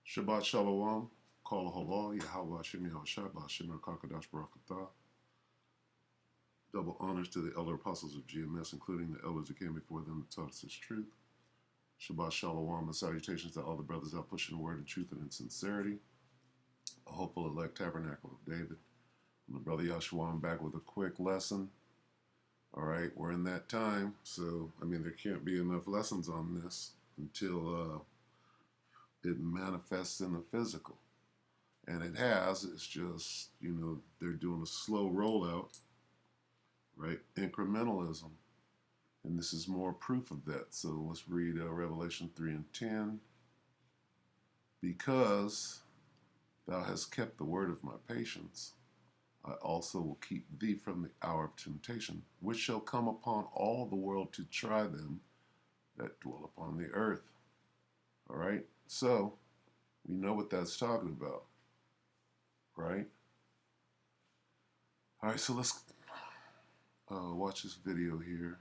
Shabbat Shalom, Kol Halal, Yahweh Hashem Yahushua, Ba'ashem HaKadosh Baruch Atah. Double honors to the elder apostles of GMS, including the elders who came before them that taught us His truth. Shabbat Shalom and salutations to all the brothers out pushing the word in truth and in sincerity. A hopeful elect tabernacle of David. My brother Yahshua, I'm back with a quick lesson. All right, we're in that time, so there can't be enough lessons on this until it manifests in the physical. And it has. It's just, they're doing a slow rollout, right? Incrementalism. And this is more proof of that. So let's read Revelation 3 and 10. Because thou hast kept the word of my patience, I also will keep thee from the hour of temptation, which shall come upon all the world to try them that dwell upon the earth. All right? So, we know what that's talking about, right? All right, so let's watch this video here.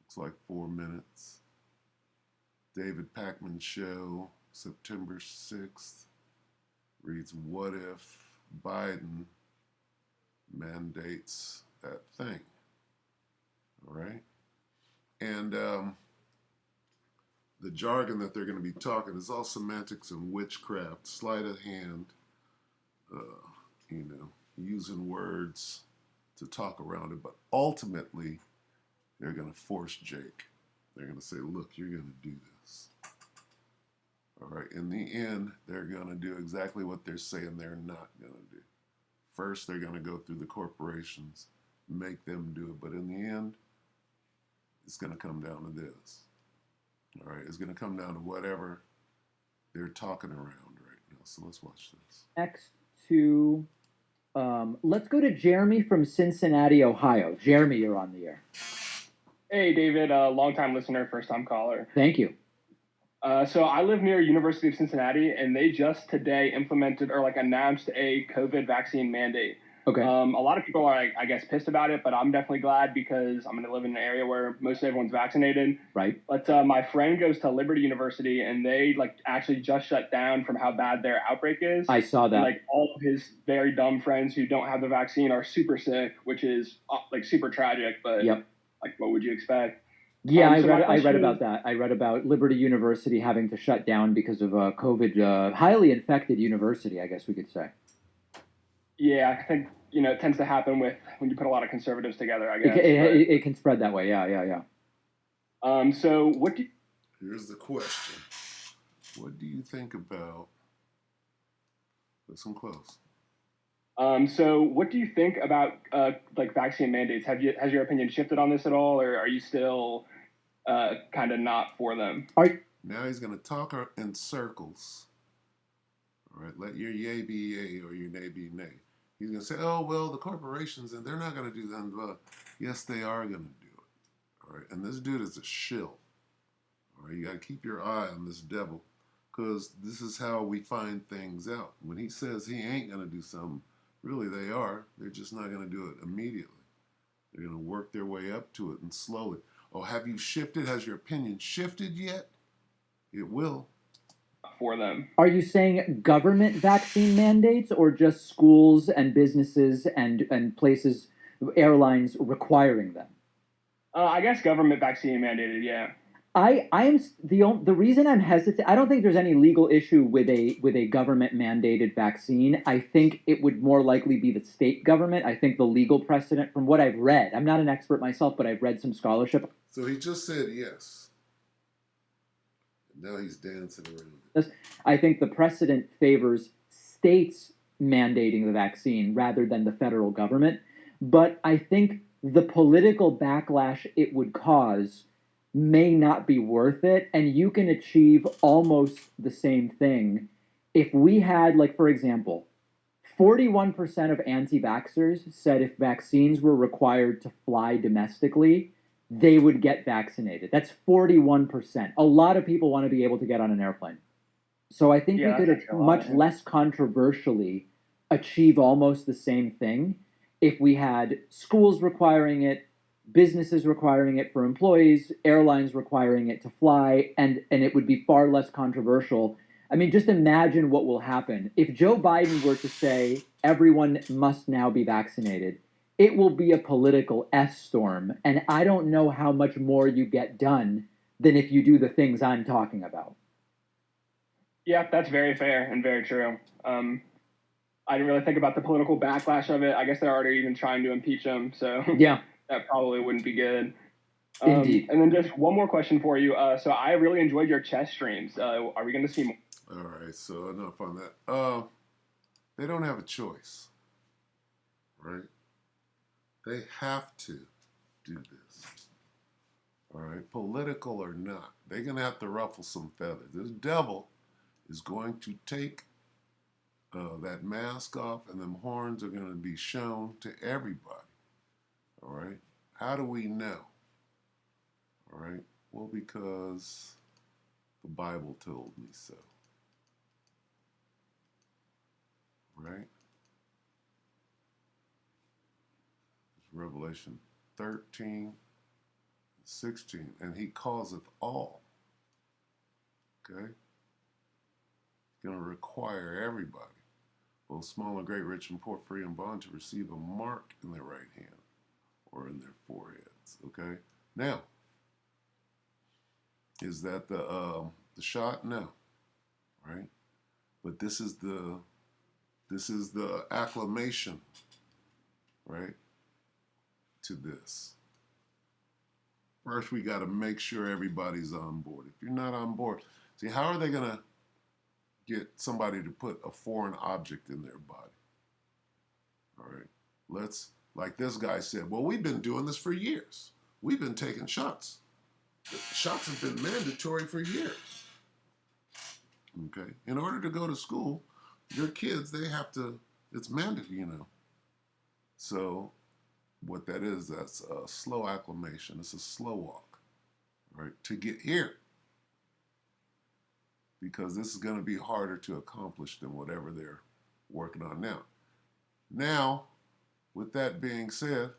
Looks like 4 minutes. David Pakman Show, September 6th. Reads, what if Biden mandates that thing? All right? And the jargon that they're going to be talking is all semantics and witchcraft, sleight of hand, using words to talk around it. But ultimately, they're going to force Jake. They're going to say, look, you're going to do this. All right. In the end, they're going to do exactly what they're saying they're not going to do. First, they're going to go through the corporations, make them do it. But in the end, it's going to come down to this. All right. It's going to come down to whatever they're talking around right now. So let's watch this. Next to, let's go to Jeremy from Cincinnati, Ohio. Jeremy, you're on the air. Hey, David, longtime listener, first-time caller. Thank you. So I live near University of Cincinnati, and they just today implemented or announced a COVID vaccine mandate. Okay. A lot of people are, I guess, pissed about it, but I'm definitely glad because I'm going to live in an area where most everyone's vaccinated. Right. But my friend goes to Liberty University, and they actually just shut down from how bad their outbreak is. I saw that. And, all of his very dumb friends who don't have the vaccine are super sick, which is super tragic. But yep. What would you expect? Yeah, I read about that. I read about Liberty University having to shut down because of COVID, highly infected university, I guess we could say. Yeah, I think, it tends to happen when you put a lot of conservatives together, I guess. It can spread that way, yeah. So what do you... Here's the question. What do you think about... Listen close. So what do you think about vaccine mandates? Has your opinion shifted on this at all, or are you still kind of not for them? Now he's going to talk in circles. All right, let your yay be yay or your nay be nay. He's going to say, oh, well, the corporations, and they're not going to do that. But yes, they are going to do it. All right, and this dude is a shill. All right, you got to keep your eye on this devil because this is how we find things out. When he says he ain't going to do something, really, they are. They're just not going to do it immediately. They're going to work their way up to it and slowly. Oh, have you shifted? Has your opinion shifted yet? It will. For them. Are you saying government vaccine mandates or just schools and businesses and places, airlines requiring them? I guess government vaccine mandated, yeah. I am the reason I'm hesitant. I don't think there's any legal issue with a government mandated vaccine. I think it would more likely be the state government. I think the legal precedent, from what I've read, I'm not an expert myself, but I've read some scholarship. So he just said yes. Now he's dancing around it. I think the precedent favors states mandating the vaccine rather than the federal government. But I think the political backlash it would cause may not be worth it, and you can achieve almost the same thing if we had, for example, 41% of anti-vaxxers said if vaccines were required to fly domestically, they would get vaccinated. That's 41%. A lot of people want to be able to get on an airplane. So I think we could much less controversially achieve almost the same thing if we had schools requiring it, businesses requiring it for employees, airlines requiring it to fly, and it would be far less controversial. I mean, just imagine what will happen. If Joe Biden were to say everyone must now be vaccinated, it will be a political S storm. And I don't know how much more you get done than if you do the things I'm talking about. Yeah, that's very fair and very true. I didn't really think about the political backlash of it. I guess they're already even trying to impeach him, so Yeah, that probably wouldn't be good. indeed. And then just one more question for you. So I really enjoyed your chess streams. Are we going to see more? All right, so enough on that. They don't have a choice, right? They have to do this. All right, political or not, they're going to have to ruffle some feathers. This devil is going to take that mask off, and them horns are going to be shown to everybody. All right, how do we know? All right, well, because the Bible told me so. Right? Revelation 13, 16, and he causeth all. Okay? He's going to require everybody, both small and great, rich and poor, free and bond, to receive a mark in their right hand or in their foreheads. Okay? Now, is that the shot? No. Right? But this is the acclamation, right, to this. First, we got to make sure everybody's on board. If you're not on board, see, how are they going to get somebody to put a foreign object in their body? All right. Like this guy said, well, we've been doing this for years. We've been taking shots. Shots have been mandatory for years. Okay. In order to go to school, your kids, they have to, it's mandatory, So what that is, that's a slow acclimation. It's a slow walk, right, to get here. Because this is going to be harder to accomplish than whatever they're working on now. Now, with that being said,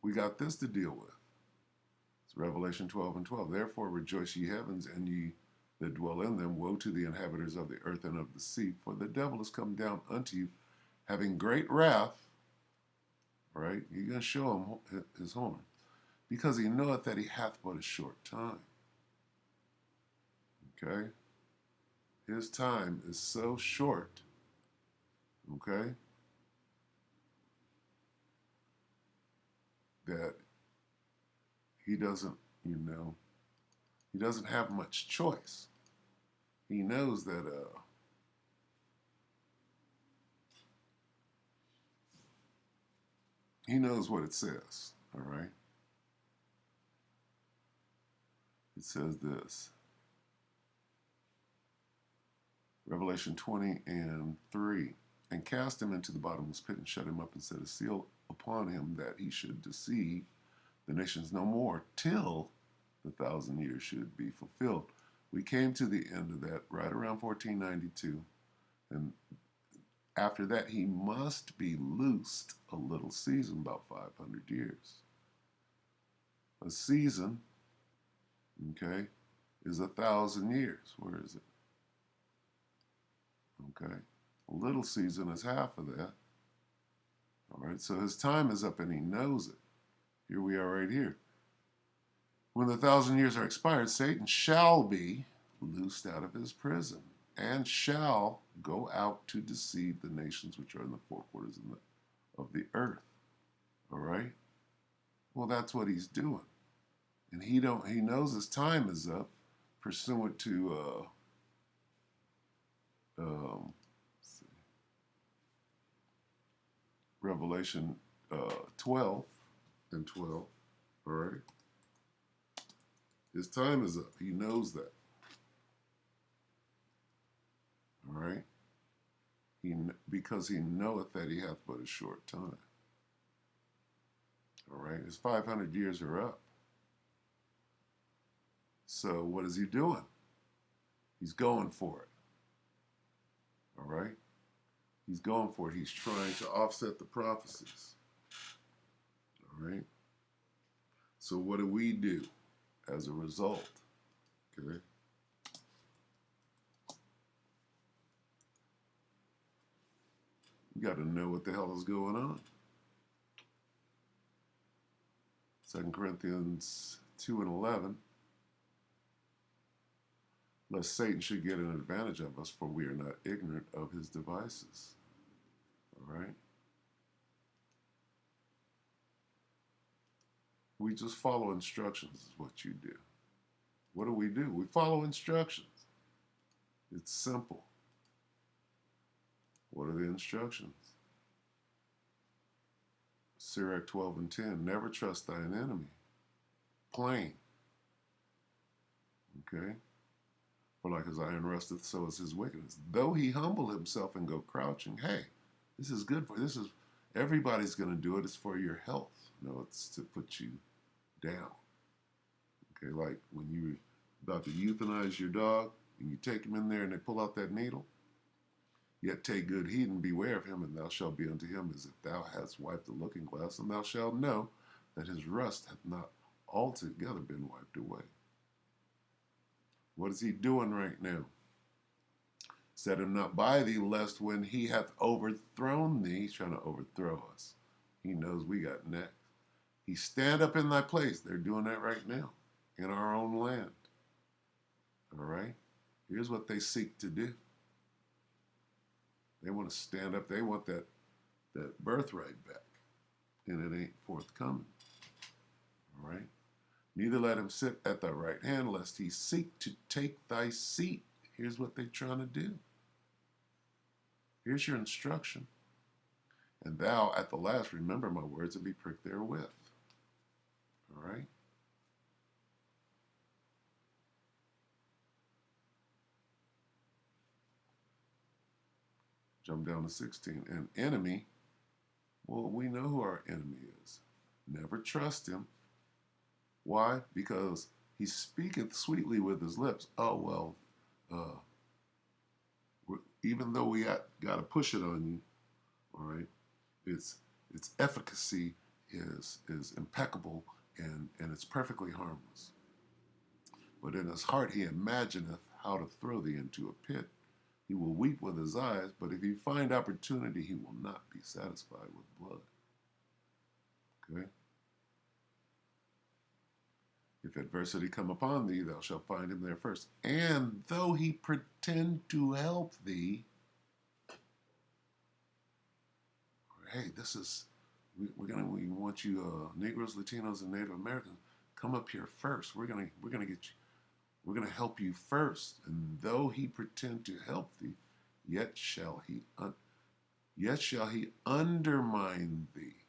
we got this to deal with. It's Revelation 12 and 12. Therefore rejoice ye heavens, and ye that dwell in them. Woe to the inhabitants of the earth and of the sea, for the devil is come down unto you, having great wrath. Right? He's going to show him his horn, because he knoweth that he hath but a short time. Okay? His time is so short. Okay? That he doesn't, he doesn't have much choice. He knows that he knows what it says, all right? It says this. Revelation 20 and 3. And cast him into the bottomless pit and shut him up and set a seal upon him that he should deceive the nations no more till the 1,000 years should be fulfilled. We came to the end of that right around 1492. And after that, he must be loosed a little season, about 500 years. A season, okay, is 1,000 years. Where is it? Okay. A little season is half of that. All right. So his time is up and he knows it. Here we are right here. When the 1,000 years are expired, Satan shall be loosed out of his prison and shall go out to deceive the nations which are in the four quarters of the earth. All right. Well, that's what he's doing. And he knows his time is up pursuant to Revelation 12 and 12. All right. His time is up. He knows that. All right. Because he knoweth that he hath but a short time. All right. His 500 years are up. So what is he doing? He's going for it. All right. He's going for it. He's trying to offset the prophecies. All right. So what do we do as a result? Okay. You got to know what the hell is going on. 2 Corinthians 2 and 11. Lest Satan should get an advantage of us, for we are not ignorant of his devices. All right? We just follow instructions, is what you do. What do? We follow instructions. It's simple. What are the instructions? Sirach 12 and 10. Never trust thine enemy. Plain. Okay? For like his iron rusteth, so is his wickedness. Though he humble himself and go crouching, hey, this is good for everybody's going to do it. It's for your health. No, it's to put you down. Okay, like when you're about to euthanize your dog and you take him in there and they pull out that needle, yet take good heed and beware of him, and thou shalt be unto him as if thou hadst wiped the looking glass, and thou shalt know that his rust hath not altogether been wiped away. What is he doing right now? Set him not by thee, lest when he hath overthrown thee, he's trying to overthrow us. He knows we got next. He stand up in thy place. They're doing that right now in our own land. All right? Here's what they seek to do. They want to stand up. They want that birthright back. And it ain't forthcoming. All right? Neither let him sit at thy right hand, lest he seek to take thy seat. Here's what they're trying to do. Here's your instruction. And thou, at the last, remember my words and be pricked therewith. All right? Jump down to 16. An enemy, well, we know who our enemy is. Never trust him. Why? Because he speaketh sweetly with his lips. Oh, well, even though we got to push it on you, all right, its efficacy is impeccable and it's perfectly harmless. But in his heart he imagineth how to throw thee into a pit. He will weep with his eyes, but if he find opportunity, he will not be satisfied with blood. Okay? If adversity come upon thee, thou shalt find him there first. And though he pretend to help thee, hey, we want you Negroes, Latinos, and Native Americans, come up here first. We're gonna help you first. And though he pretend to help thee, yet shall he undermine thee.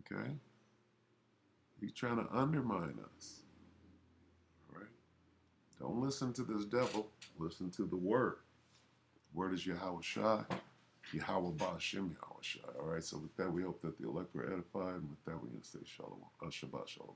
Okay? He's trying to undermine us. All right? Don't listen to this devil. Listen to the word. The word is Yahweh Shai. Yahweh Ba'ashem Yahweh Shai. All right, so with that, we hope that the elect were edified. And with that, we're going to say Shalom. Shabbat Shalom.